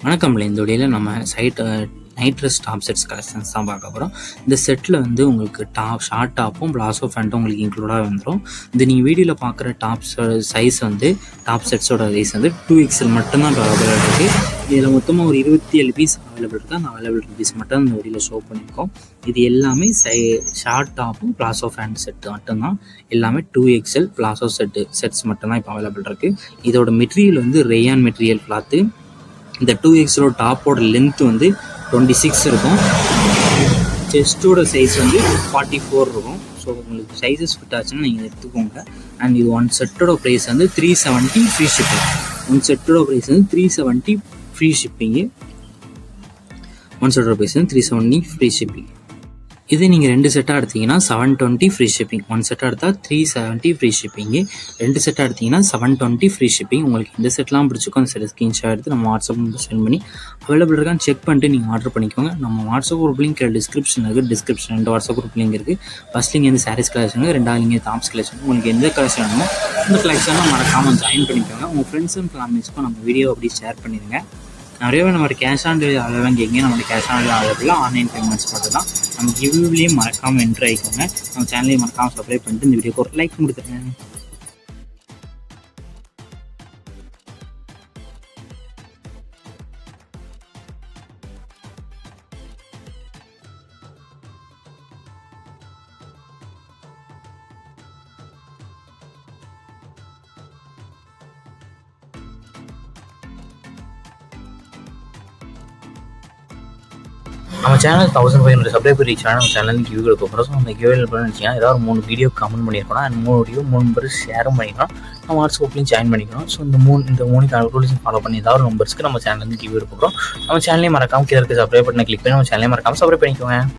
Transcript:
வணக்கம்ல. இந்த வீடியோவில் நம்ம night dress top sets collections தான் பார்க்க போகிறோம். இந்த செட்டில் வந்து உங்களுக்கு ஷார்ட் டாப்பும் பிளாசோ ஃபேண்ட்டும் உங்களுக்கு இன்க்ளூடாக வந்துடும். இது நீங்கள் வீடியோவில் பார்க்குற சைஸ் வந்து டாப் செட்ஸோட சைஸ் வந்து 2XL மட்டும்தான் இப்போ அவைலபிள் இருக்குது. இதில் மொத்தமாக ஒரு 27 பீஸ் அவைலபிள் இருக்குது. அந்த அவைலபிள் பீஸ் மட்டும் இந்த வீடியோவில் ஷோ பண்ணியிருக்கோம். இது எல்லாமே ஷார்ட் டாப்பும் பிளாசோ ஃபேண்ட் செட்டு மட்டும்தான். எல்லாமே 2XL பிளாசோ செட்ஸ் மட்டும்தான் இப்போ அவைலபிள் இருக்குது. இதோட மெட்டீரியல் வந்து ரேயான் மெட்டீரியல் கிளாத்து. இந்த 2XL டாப்போட லென்த் வந்து 26 இருக்கும். செஸ்ட்டோட சைஸ் வந்து 44 இருக்கும். ஸோ உங்களுக்கு சைஸஸ் ஃபிட் ஆச்சுன்னா நீங்கள் எடுத்துக்கோங்க. அண்ட் இது ஒன் செட்டோட ப்ரைஸ் வந்து 370 ஃப்ரீ ஷிப்பிங். ஒன் செட்டோட ப்ரைஸ் வந்து 370 ஃப்ரீ ஷிப்பிங்கு. ஒன் செட்டோட ப்ரைஸ் வந்து 370 ஃப்ரீ ஷிப்பிங். இது நீங்கள் 2 செட்டாக எடுத்தீங்கன்னா 720 ஃப்ரீ ஷிப்பிங். ஒன் செட்டாக எடுத்தால் 370 ஃப்ரீ ஷிப்பிங்கு. 2 செட்டாக எடுத்திங்கன்னா 720 ஃப்ரீ ஷிப்பிங். உங்களுக்கு இந்த செட்லாம் பிடிச்சிக்கோ அந்த செட் ஸ்க்ரீன்ஷாட் எடுத்து நம்ம வாட்ஸ்அப் நம்பர் சென்ட் பண்ணி அவைலபிள் இருக்கான்னு செக் பண்ணிட்டு நீங்கள் ஆர்டர் பண்ணிக்கோங்க. நம்ம வாட்ஸ்அப் குரூப் லிங்க் டிஸ்கிரிப்ஷன் இருக்குது. டிஸ்கிரிப்ஷன் 2 வாட்ஸ்அப் குரூப் லிங்க் இருக்குது. ஃபஸ்ட் லிங்க் வந்து சாரீஸ் கலெக்ஷன், 2வது லிங்க் டாப்ஸ் கலெக்ஷன். உங்களுக்கு எந்த கலெக்ஷன் வேணுமோ இந்த கலெக்ஷன்லாம் மறக்காமல் ஜாயின் பண்ணிக்கோங்க. உங்கள் ஃப்ரெண்ட்ஸ் அண்ட் ஃபேமிலிஸ்க்கும் நம்ம வீடியோ அப்படி ஷேர் பண்ணிடுங்க. நிறைய நம்ம கேஷ் ஆன் டெலிவரி அவைலபிள் கேட்குங்க. நம்ம கேஷ் ஆன் டெலிவரி அவைலபிளாக ஆன்லைன் பேமெண்ட்ஸ் மட்டும் தான். நம்ம கிவ்லேயும் மறக்காமல் என்ட்ரு ஆகிக்கோங்க. நம்ம சேனலையும் மறக்காமல் சப்ஸ்கிரைப் பண்ணிட்டு இந்த வீடியோக்கு ஒரு லைக் கொடுத்துருங்க. நம்ம சேனல் 1500 சப்ஸ்கிரைபர் ரீச் ஆனால் நம்ம சேனல் கியூ கொடுக்க போகிறோம். ஸோ அந்த கியூ பண்ணிச்சிங்கன்னா ஏதாவது 3 வீடியோ கமெண்ட் பண்ணியிருக்கணும். அண்ட் 3 வீடியோ 3 பேர் ஷேரும் பண்ணிக்கணும். நம்ம வாட்ஸ்அப்லையும் ஜாயின் பண்ணிக்கணும். ஸோ இந்த 3 ரூல்ஸும் ஃபாலோ பண்ணி ஏதாவது நம்பர்ஸ்க்கு நம்ம சேனல் கியூ எடுக்க போகிறோம். நம்ம சேனலையும் மறக்காமல் கீழே இருக்க சப்ஸ்கிரைப் பண்ணி கிளிக் பண்ணி நம்ம சேனலையும் மறக்காமல் சப்ஸ்கிரைப் பண்ணிக்கோங்க.